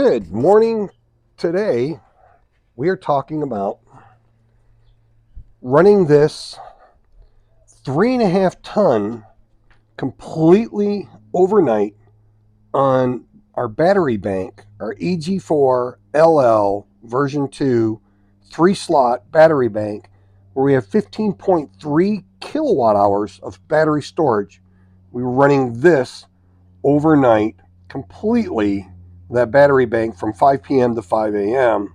Good morning. Today we are talking about running this 3.5 ton completely overnight on our battery bank, our EG4 version 2 3-slot battery bank, where we have 15.3 kilowatt hours of battery storage. We were running this overnight completely, that battery bank, from 5 p.m. to 5 a.m.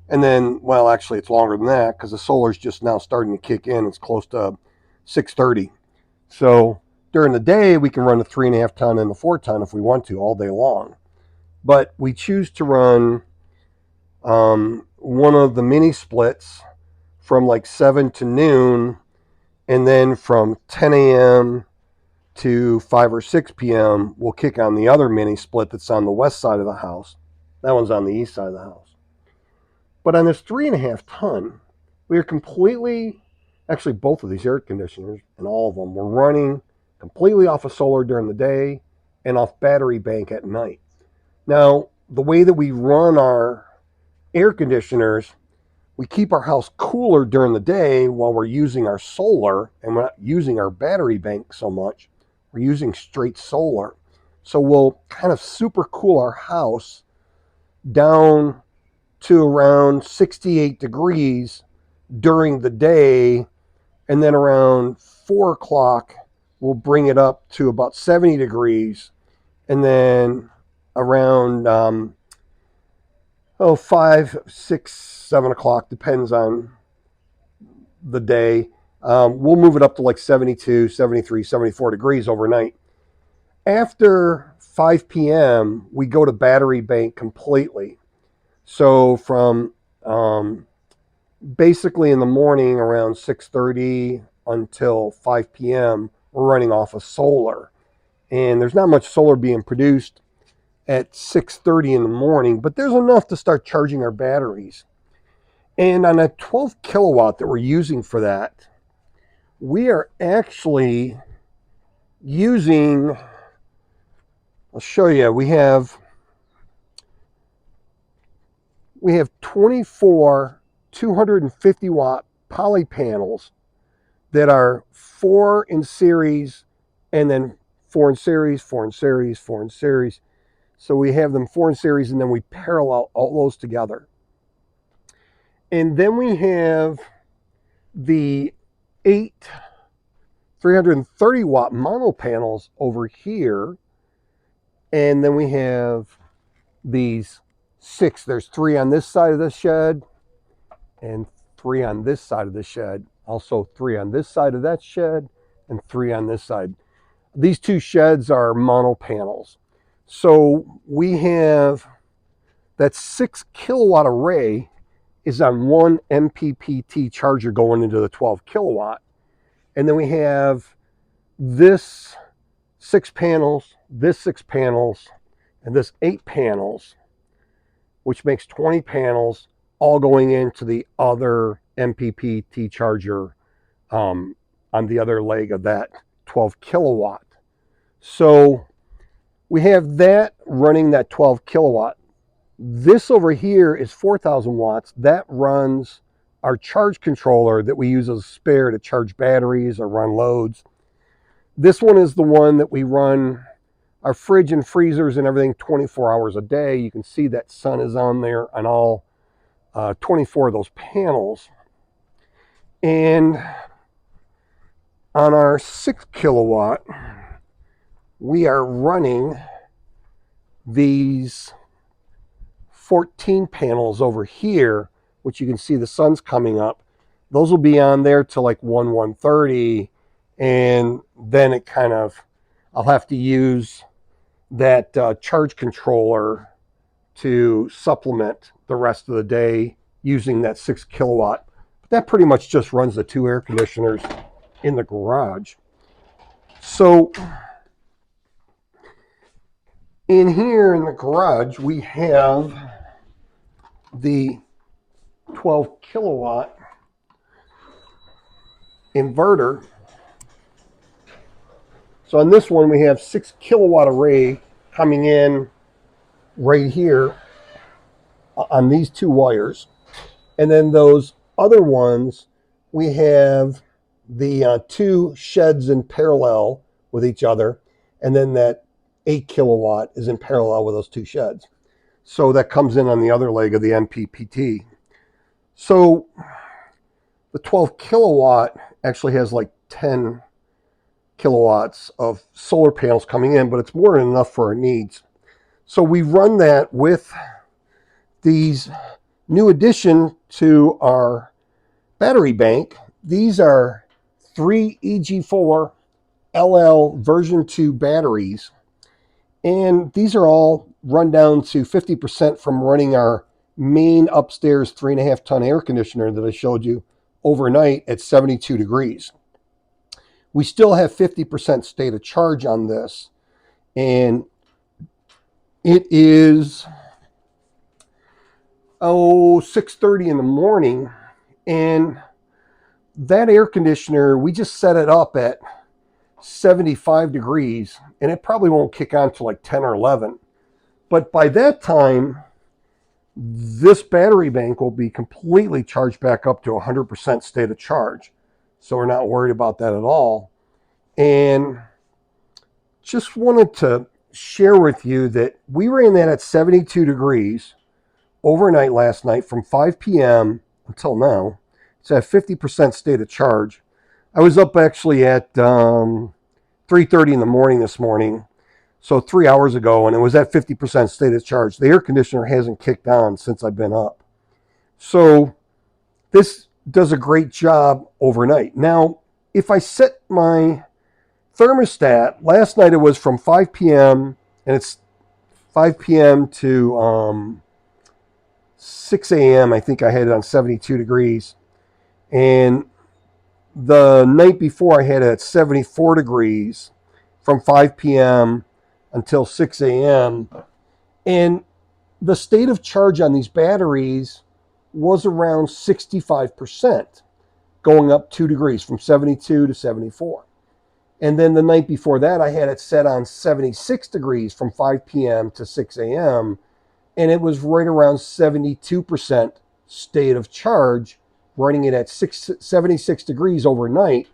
And then, well, actually it's longer than that because the solar's just now starting to kick in. It's close to 6:30. So during the day we can run a 3.5 ton and a 4 ton if we want to all day long. But we choose to run one of the mini splits from like 7 to noon, and then from 10 a.m. to 5 or 6 p.m. we'll kick on the other mini split that's on the west side of the house. That one's on the east side of the house. But on this 3.5 ton, we are completely, actually both of these air conditioners and all of them, were running completely off of solar during the day and off battery bank at night. Now, the way that we run our air conditioners, we keep our house cooler during the day while we're using our solar, and we're not using our battery bank so much. We're using straight solar. So we'll kind of super cool our house down to around 68 degrees during the day, and then around 4 o'clock we'll bring it up to about 70 degrees, and then around 5, 6, 7 o'clock, depends on the day, we'll move it up to like 72, 73, 74 degrees overnight. After 5 p.m. we go to battery bank completely. So from basically in the morning around 6:30 until 5 p.m. we're running off of solar. And there's not much solar being produced at 6:30 in the morning, but there's enough to start charging our batteries. And on a 12 kilowatt that we're using for that, we are actually using, I'll show you, we have 24 250 watt poly panels that are 4 in series, and then 4 in series, 4 in series, 4 in series. So we have them 4 in series, and then we parallel all those together. And then we have the 8 330 watt mono panels over here. And then we have these 6. There's 3 on this side of the shed and 3 on this side of the shed. Also 3 on this side of that shed and 3 on this side. These 2 sheds are mono panels. So we have that 6 kilowatt array is on one MPPT charger going into the 12 kilowatt. And then we have this 6 panels, this 6 panels, and this 8 panels, which makes 20 panels, all going into the other MPPT charger on the other leg of that 12 kilowatt. So we have that running that 12 kilowatt. This over here is 4,000 watts. That runs our charge controller that we use as a spare to charge batteries or run loads. This one is the one that we run our fridge and freezers and everything 24 hours a day. You can see that sun is on there on all 24 of those panels. And on our 6 kilowatt, we are running these 14 panels over here, which you can see the sun's coming up. Those will be on there till like 1:30, and then it kind of, I'll have to use that charge controller to supplement the rest of the day using that 6 kilowatt. But that pretty much just runs the 2 air conditioners in the garage. So in here in the garage, we have the 12 kilowatt inverter. So on this one, we have 6 kilowatt array coming in right here. on these two wires. And then those other ones, we have the two sheds in parallel with each other. And then that 8 kilowatt is in parallel with those two sheds. So that comes in on the other leg of the MPPT. So the 12 kilowatt actually has like 10 kilowatts of solar panels coming in, but it's more than enough for our needs. So we run that with these new addition to our battery bank. These are 3 EG4 LL version 2 batteries. And these are all run down to 50% from running our main upstairs 3.5 ton air conditioner that I showed you overnight at 72 degrees. We still have 50% state of charge on this. And it is 6:30 in the morning. And that air conditioner, we just set it up at 75 degrees, and it probably won't kick on till like 10 or 11. But by that time, this battery bank will be completely charged back up to 100% state of charge. So we're not worried about that at all. And just wanted to share with you that we ran that at 72 degrees overnight last night from 5 p.m. until now. It's at 50% state of charge. I was up actually at 3:30 in the morning this morning, so 3 hours ago, and it was at 50% state of charge. The air conditioner hasn't kicked on since I've been up. So this does a great job overnight. Now, if I set my thermostat, last night it was from 5 p.m. and it's 5 p.m. to 6 a.m. I think I had it on 72 degrees. And the night before I had it at 74 degrees from 5 p.m. until 6 a.m. And the state of charge on these batteries was around 65%, going up 2 degrees from 72 to 74. And then the night before that, I had it set on 76 degrees from 5 p.m. to 6 a.m. And it was right around 72% state of charge, running it at 76 degrees overnight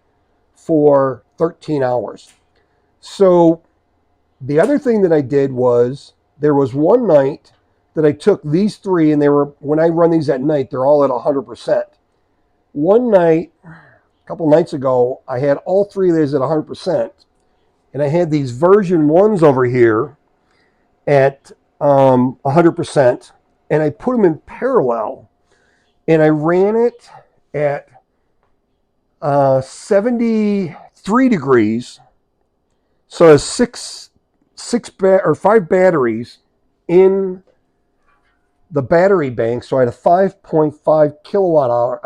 for 13 hours. So the other thing that I did was there was one night that I took these three, and they were, when I run these at night, they're all at 100%. One night, a couple nights ago, I had all three of these at 100%, and I had these version ones over here at 100%, and I put them in parallel, and I ran it at 73 degrees. So there's five batteries in the battery bank. So I had a 5.5 kilowatt hour,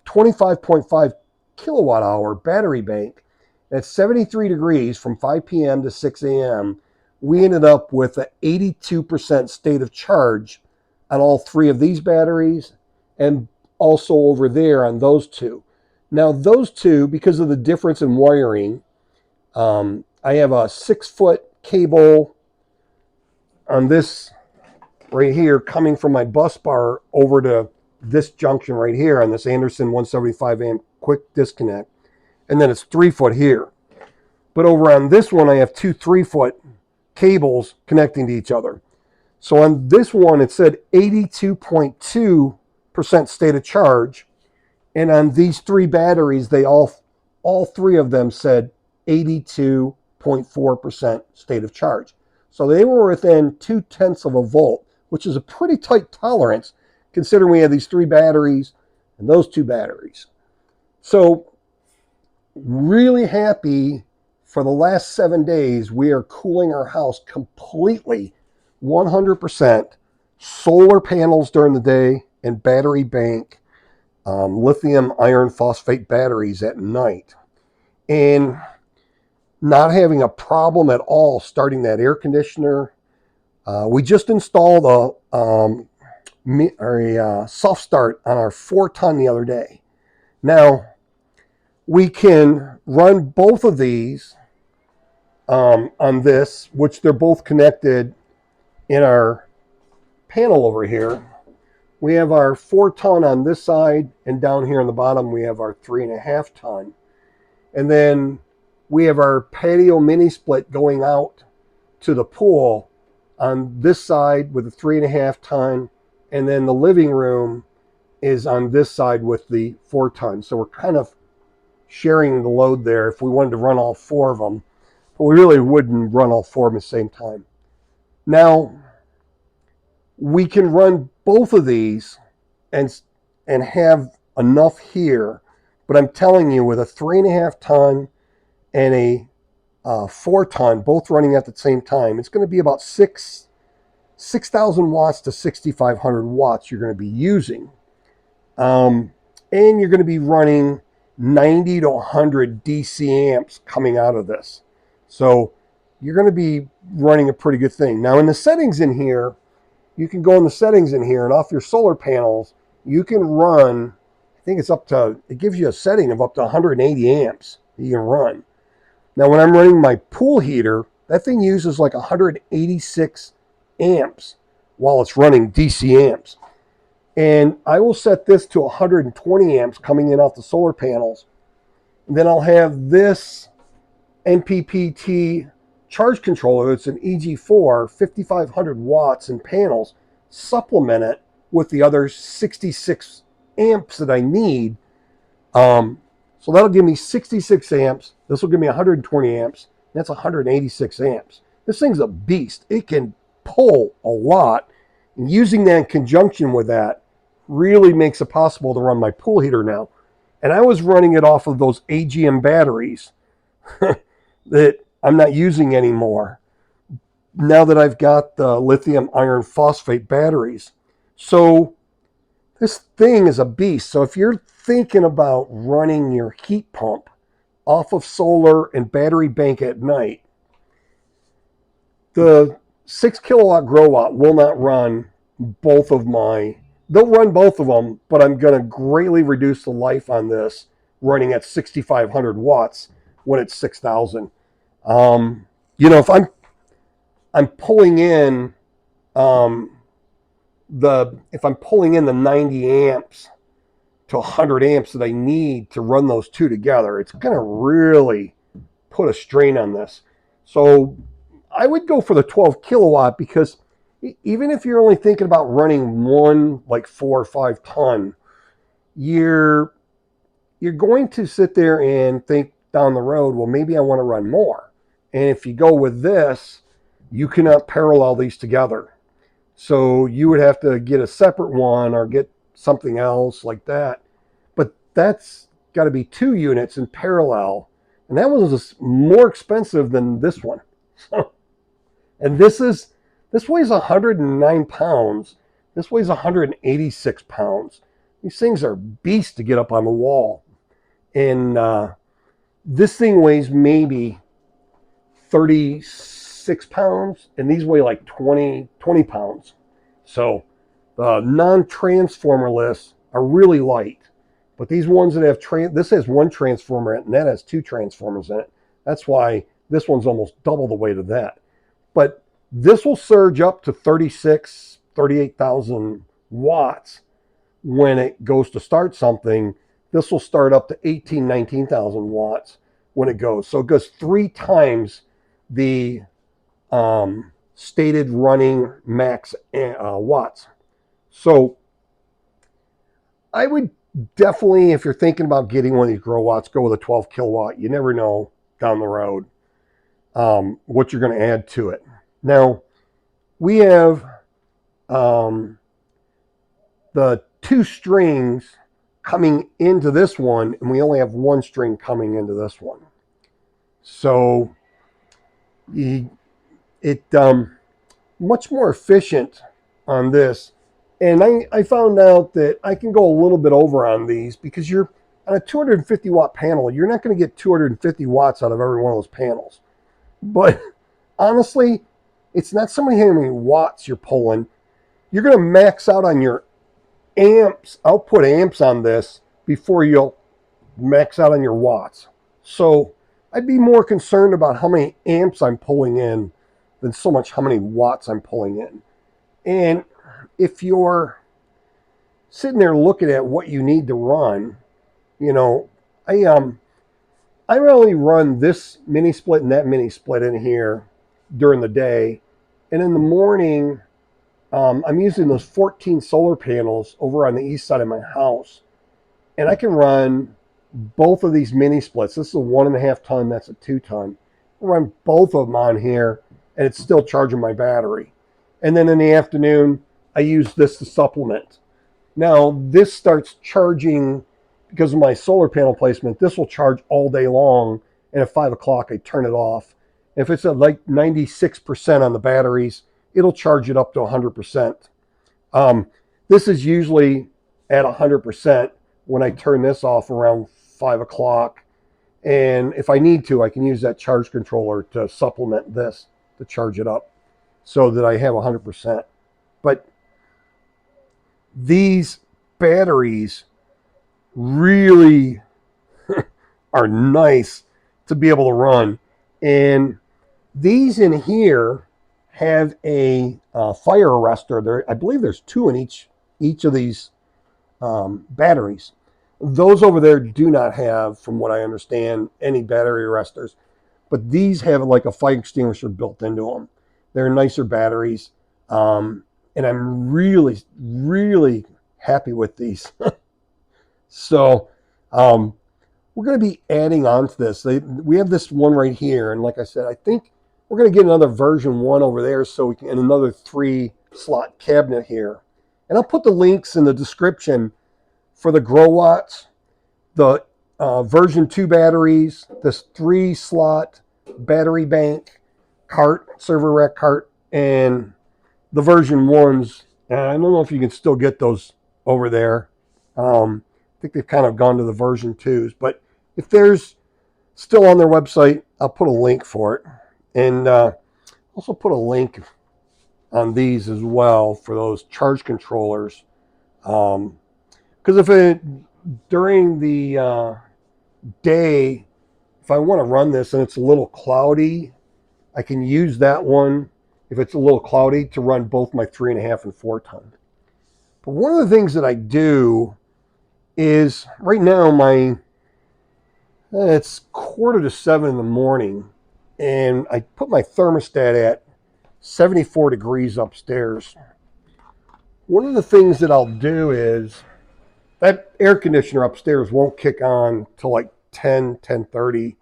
25.5 kilowatt hour battery bank at 73 degrees from 5 p.m. to 6 a.m. We ended up with an 82% state of charge on all three of these batteries, and also over there on those two. Now those two, because of the difference in wiring, I have a 6-foot cable on this right here coming from my bus bar over to this junction right here on this Anderson 175 amp quick disconnect. And then it's 3 foot here. But over on this one, I have two 3-foot cables connecting to each other. So on this one, it said 82.2% state of charge. And on these three batteries, they all three of them said 82.4% state of charge. So they were within 0.2 of a volt, which is a pretty tight tolerance considering we have these three batteries and those two batteries. So really happy. For the last 7 days, we are cooling our house completely 100% solar panels during the day and battery bank lithium iron phosphate batteries at night, and not having a problem at all starting that air conditioner. We just installed a soft start on our 4-ton the other day. Now we can run both of these on this, which they're both connected in our panel over here. We have our 4-ton on this side, and down here on the bottom we have our 3.5-ton. And then we have our patio mini split going out to the pool on this side with the 3.5-ton, and then the living room is on this side with the 4-ton. So we're kind of sharing the load there if we wanted to run all 4 of them, but we really wouldn't run all 4 of them at the same time. Now, we can run both of these and have enough here, but I'm telling you, with a 3.5-ton and a 4-ton both running at the same time, it's going to be about 6,000 watts to 6,500 watts you're going to be using. And you're going to be running 90 to 100 DC amps coming out of this. So you're going to be running a pretty good thing. Now in the settings in here, you can go in the settings in here, and off your solar panels, you can run, I think it's up to, it gives you a setting of up to 180 amps you can run. Now when I'm running my pool heater, that thing uses like 186 amps while it's running DC amps. And I will set this to 120 amps coming in off the solar panels. And then I'll have this NPPT charge controller. It's an EG4, 5,500 watts in panels. Supplement it with the other 66 amps that I need. So that'll give me 66 amps. This will give me 120 amps. That's 186 amps. This thing's a beast. It can pull a lot. And using that in conjunction with that really makes it possible to run my pool heater now. And I was running it off of those AGM batteries that I'm not using anymore now that I've got the lithium iron phosphate batteries. So this thing is a beast. So if you're thinking about running your heat pump off of solar and battery bank at night, the 6 kilowatt Growatt will not run both of my, they'll run both of them, but I'm going to greatly reduce the life on this running at 6,500 watts when it's 6,000. If I'm pulling in if I'm pulling in the 90 amps to 100 amps that I need to run those two together, it's going to really put a strain on this. So I would go for the 12 kilowatt, because even if you're only thinking about running one like 4 or 5 ton, you're going to sit there and think down the road, well, maybe I want to run more. And if you go with this, you cannot parallel these together. So you would have to get a separate one or get something else like that. But that's got to be 2 units in parallel. And that was more expensive than this one. And this weighs 109 pounds. This weighs 186 pounds. These things are beasts to get up on the wall. And this thing weighs maybe 36 pounds, and these weigh like 20 pounds. So the non-transformerless are really light. But these ones that have, this has 1 transformer in it, and that has 2 transformers in it. That's why this one's almost double the weight of that. But this will surge up to 38,000 watts when it goes to start something. This will start up to 19,000 watts when it goes. So it goes 3 times the stated running max watts. So I would definitely, if you're thinking about getting one of these Growatts, go with a 12 kilowatt. You never know down the road what you're going to add to it. Now, we have the 2 strings coming into this one, and we only have 1 string coming into this one. So it much more efficient on this. And I found out that I can go a little bit over on these, because you're on a 250 watt panel, you're not going to get 250 watts out of every one of those panels. But honestly, it's not so many how many watts you're pulling. You're going to max out on your amps, output amps on this before you'll max out on your watts. So I'd be more concerned about how many amps I'm pulling in than so much how many watts I'm pulling in. And if you're sitting there looking at what you need to run, you know, I only run this mini split and that mini split in here during the day, and in the morning, I'm using those 14 solar panels over on the east side of my house, and I can run both of these mini splits. This is a 1.5 ton, that's a 2 ton. I run both of them on here, and it's still charging my battery. And then in the afternoon, I use this to supplement. Now, this starts charging because of my solar panel placement. This will charge all day long, and at 5 o'clock, I turn it off. If it's at like 96% on the batteries, it'll charge it up to 100%. This is usually at 100% when I turn this off around 5 o'clock. And if I need to, I can use that charge controller to supplement this to charge it up so that I have 100%. But these batteries really are nice to be able to run. And these in here have a fire arrestor. I believe there's 2 in each of these batteries. Those over there do not have, from what I understand, any battery arrestors. But these have like a fire extinguisher built into them. They're nicer batteries. And I'm really, really happy with these. So we're going to be adding on to this. We have this one right here. And like I said, I think we're going to get another version 1 over there, so we can, and another 3-slot cabinet here. And I'll put the links in the description for the Growatt, the version 2 batteries, this 3-slot battery bank cart, server rack cart, and the version 1s. I don't know if you can still get those over there. I think they've kind of gone to the version 2s, but if there's still on their website, I'll put a link for it. And also put a link on these as well for those charge controllers. Because if during the day, if I want to run this and it's a little cloudy, I can use that one, if it's a little cloudy, to run both my 3.5 and 4 ton. But one of the things that I do is, right now it's 6:45 in the morning, and I put my thermostat at 74 degrees upstairs. One of the things that I'll do is, that air conditioner upstairs won't kick on till like 10:30,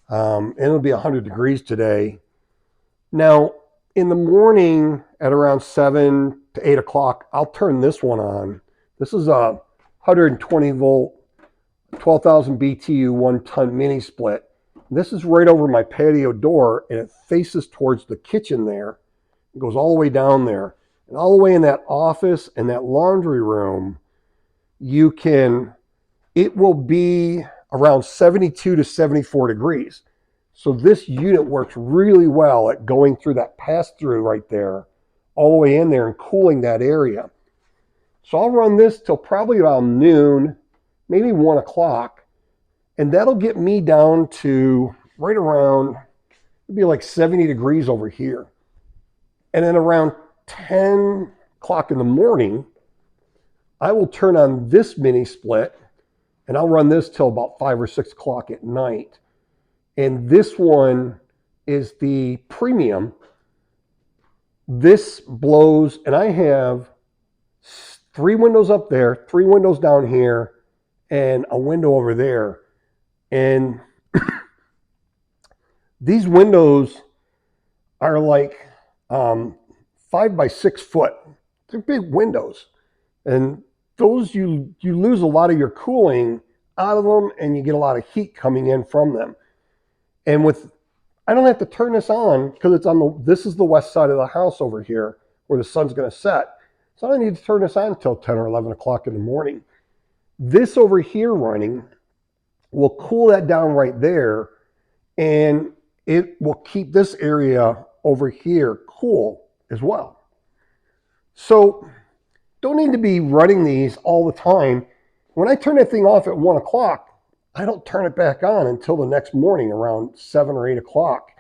and it'll be 100 degrees today. Now, in the morning at around 7 to 8 o'clock, I'll turn this one on. This is a 120 volt, 12,000 BTU 1 ton mini split. This is right over my patio door, and it faces towards the kitchen there. It goes all the way down there. And all the way in that office and that laundry room, it will be around 72 to 74 degrees. So this unit works really well at going through that pass-through right there, all the way in there and cooling that area. So I'll run this till probably around noon, maybe 1 o'clock, and that'll get me down to right around, it'd be like 70 degrees over here. And then around 10 o'clock in the morning, I will turn on this mini split, and I'll run this till about 5 or 6 o'clock at night. And this one is the premium. This blows, and I have 3 windows up there, 3 windows down here, and a window over there. And these windows are like 5 by 6 foot. They're big windows. And those, you lose a lot of your cooling out of them, and you get a lot of heat coming in from them. And I don't have to turn this on because it's this is the west side of the house over here where the sun's going to set. So I don't need to turn this on until 10 or 11 o'clock in the morning. This over here running will cool that down right there, and it will keep this area over here cool as well. So don't need to be running these all the time. When I turn that thing off at 1 o'clock, I don't turn it back on until the next morning around 7 or 8 o'clock.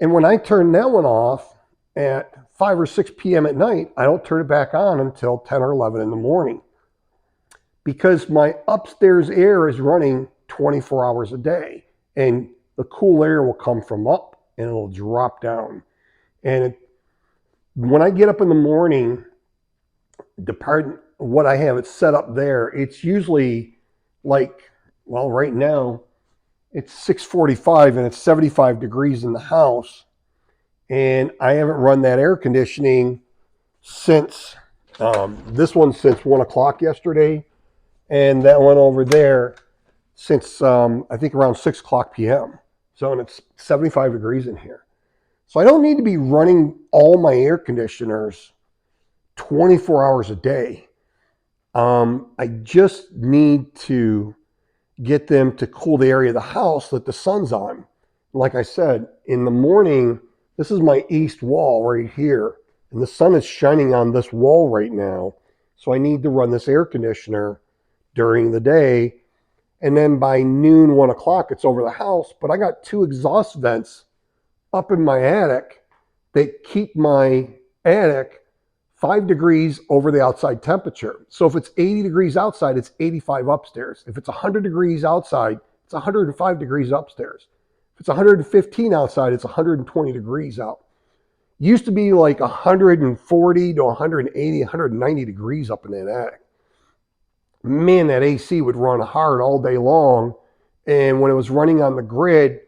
And when I turn that one off at 5 or 6 p.m. at night, I don't turn it back on until 10 or 11 in the morning, because my upstairs air is running 24 hours a day, and the cool air will come from up and it'll drop down. And when I get up in the morning, depending what I have it set up there, it's usually like, well, right now it's 6:45 and it's 75 degrees in the house, and I haven't run that air conditioning since this one since 1 o'clock yesterday, and that one over there since I think around 6 o'clock p.m. So, and it's 75 degrees in here. So I don't need to be running all my air conditioners 24 hours a day. I just need to get them to cool the area of the house that the sun's on. Like I said, in the morning, this is my east wall right here, and the sun is shining on this wall right now. So I need to run this air conditioner during the day. And then by noon, 1 o'clock, it's over the house. But I got 2 exhaust vents up in my attic that keep my attic 5 degrees over the outside temperature. So if it's 80 degrees outside, it's 85 upstairs. If it's 100 degrees outside, it's 105 degrees upstairs. If it's 115 outside, it's 120 degrees out. Used to be like 140 to 180, 190 degrees up in that attic. Man, that AC would run hard all day long. And when it was running on the grid,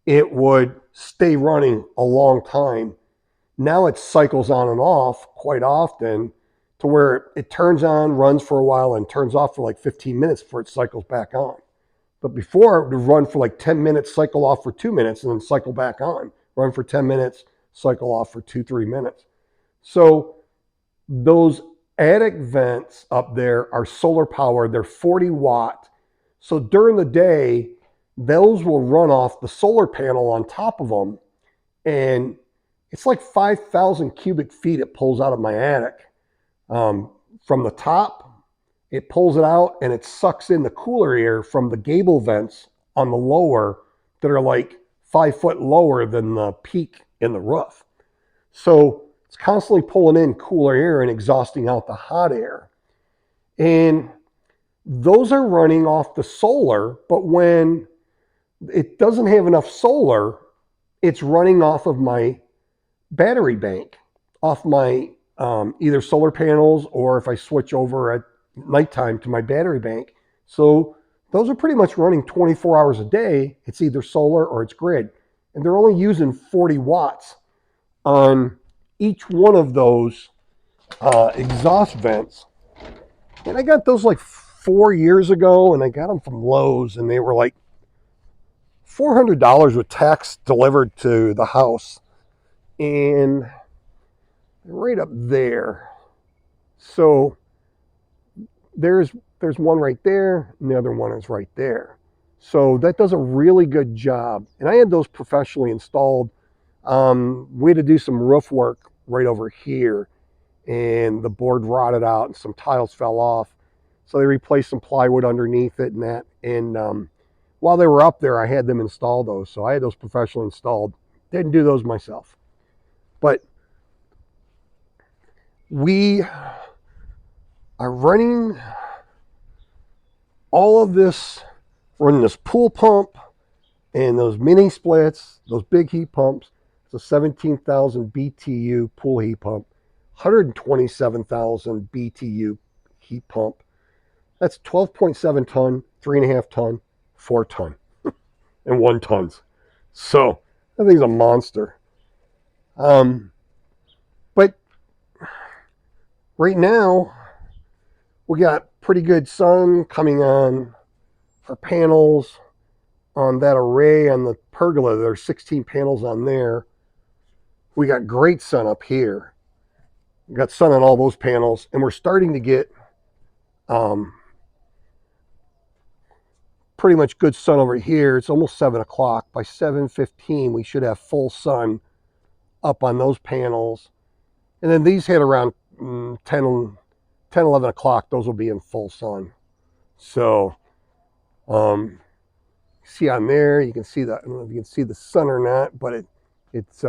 it would stay running a long time. Now it cycles on and off quite often to where it turns on, runs for a while, and turns off for like 15 minutes before it cycles back on. But before, it would run for like 10 minutes, cycle off for 2 minutes, and then cycle back on. Run for 10 minutes, cycle off for 2-3 minutes. So those attic vents up there are solar powered. They're 40 watt. So during the day, those will run off the solar panel on top of them, and it's like 5,000 cubic feet it pulls out of my attic. From the top, it pulls it out and it sucks in the cooler air from the gable vents on the lower that are like 5 foot lower than the peak in the roof. So it's constantly pulling in cooler air and exhausting out the hot air. And those are running off the solar, but when it doesn't have enough solar, it's running off of my battery bank, off my either solar panels, or if I switch over at nighttime to my battery bank. So those are pretty much running 24 hours a day. It's either solar or it's grid. And they're only using 40 watts on each one of those exhaust vents. And I got those like 4 years ago, and I got them from Lowe's, and they were like $400 with tax delivered to the house. And right up there. So there's one right there, and the other one is right there. So that does a really good job. And I had those professionally installed. We had to do some roof work right over here, and the board rotted out and some tiles fell off. So they replaced some plywood underneath it and that. And while they were up there, I had them install those. So I had those professionally installed. Didn't do those myself. But we are running all of this, running this pool pump and those mini splits, those big heat pumps. It's a 17,000 BTU pool heat pump, 127,000 BTU heat pump. That's 12.7 ton, 3.5 ton, 4 ton, and 1 tons. So that thing's a monster. But right now, we got pretty good sun coming on our panels on that array on the pergola. There's 16 panels on there. We got great sun up here. We got sun on all those panels, and we're starting to get pretty much good sun over here. It's almost 7 o'clock. By 7:15, we should have full sun up on those panels. And then these hit around 10, 11 o'clock. Those will be in full sun. So, see on there, you can see that. I don't know if you can see the sun or not, but it's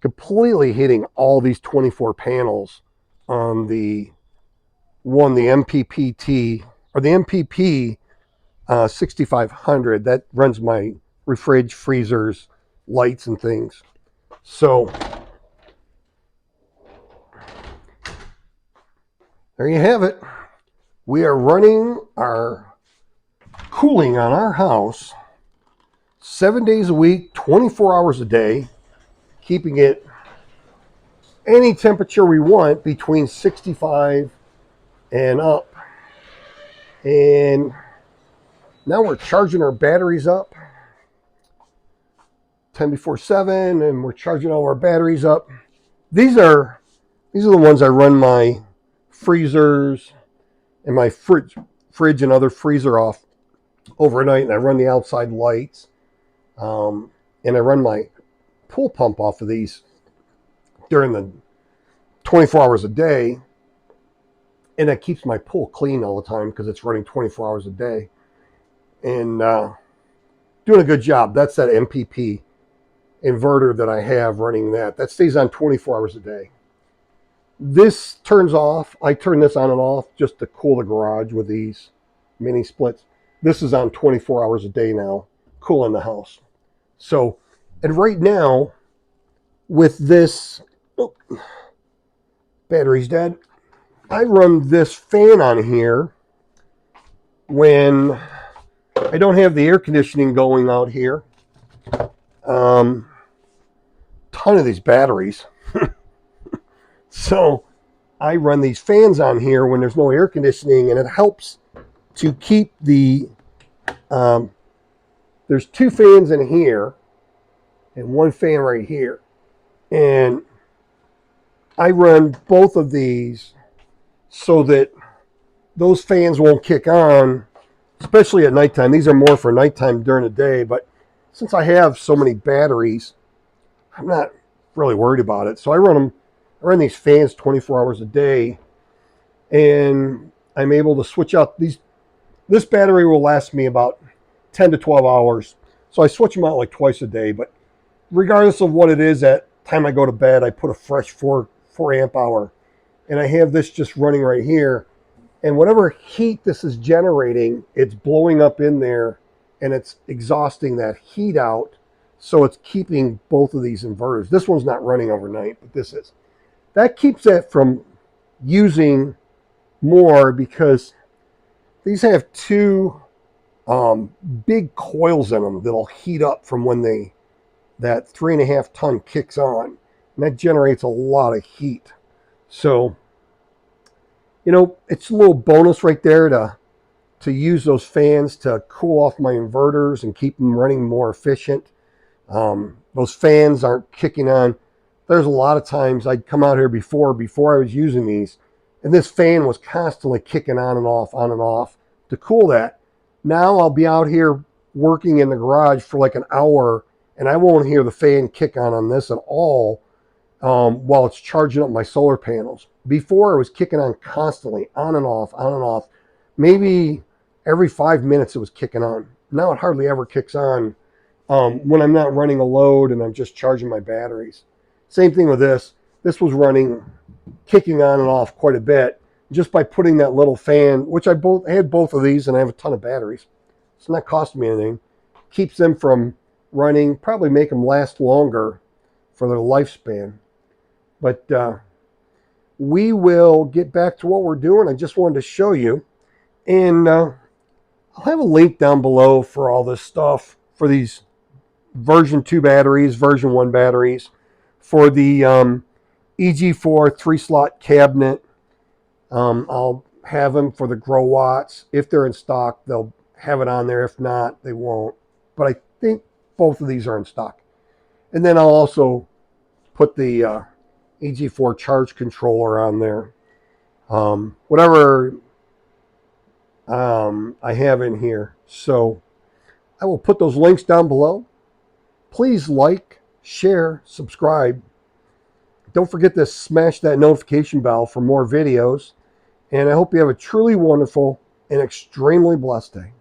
completely hitting all these 24 panels on the MPPT, or the MPP 6500 that runs my fridge, freezers, lights, and things. So there you have it. We are running our cooling on our house 7 days a week, 24 hours a day, keeping it any temperature we want between 65 and up. And now we're charging our batteries up 10 before 7, and we're charging all our batteries up. These are the ones I run my freezers and my fridge and other freezer off overnight, and I run the outside lights, and I run my pool pump off of these during the 24 hours a day, and that keeps my pool clean all the time because it's running 24 hours a day, and doing a good job. That's that MPP inverter that I have running that stays on 24 hours a day. This turns off. I turn this on and off just to cool the garage with these mini splits. This is on 24 hours a day now, cooling the house. So, and right now, with this, battery's dead. I run this fan on here when I don't have the air conditioning going out here. Ton of these batteries. So I run these fans on here when there's no air conditioning, and it helps to keep the, there's 2 fans in here and 1 fan right here. And I run both of these so that those fans won't kick on, especially at nighttime. These are more for nighttime during the day, but since I have so many batteries, I'm not really worried about it. So I run these fans 24 hours a day, and I'm able to switch out these. This battery will last me about 10 to 12 hours. So I switch them out like twice a day, but regardless of what it is, at time I go to bed, I put a fresh 4 amp hour, and I have this just running right here, and whatever heat this is generating, it's blowing up in there, and it's exhausting that heat out. So it's keeping both of these inverters. This one's not running overnight, but this is. That keeps it from using more because these have 2 big coils in them that'll heat up from when that 3.5 ton kicks on, and that generates a lot of heat. So, it's a little bonus right there to use those fans to cool off my inverters and keep them running more efficient. Those fans aren't kicking on. There's a lot of times I'd come out here before I was using these, and this fan was constantly kicking on and off to cool that. Now I'll be out here working in the garage for like an hour, and I won't hear the fan kick on this at all while it's charging up my solar panels. Before, it was kicking on constantly, on and off. Maybe every 5 minutes it was kicking on. Now it hardly ever kicks on when I'm not running a load and I'm just charging my batteries. Same thing with this. This was kicking on and off quite a bit just by putting that little fan, which I had both of these, and I have a ton of batteries. It's not costing me anything. Keeps them from running, probably make them last longer for their lifespan. But we will get back to what we're doing. I just wanted to show you. And I'll have a link down below for all this stuff, for these version 2 batteries, version 1 batteries, for the EG4 3-slot cabinet. I'll have them for the Growatts. If they're in stock, they'll have it on there. If not, they won't. But I think both of these are in stock. And then I'll also put the EG4 charge controller on there. Whatever I have in here. So I will put those links down below. Please like, share, subscribe. Don't forget to smash that notification bell for more videos. And I hope you have a truly wonderful and extremely blessed day.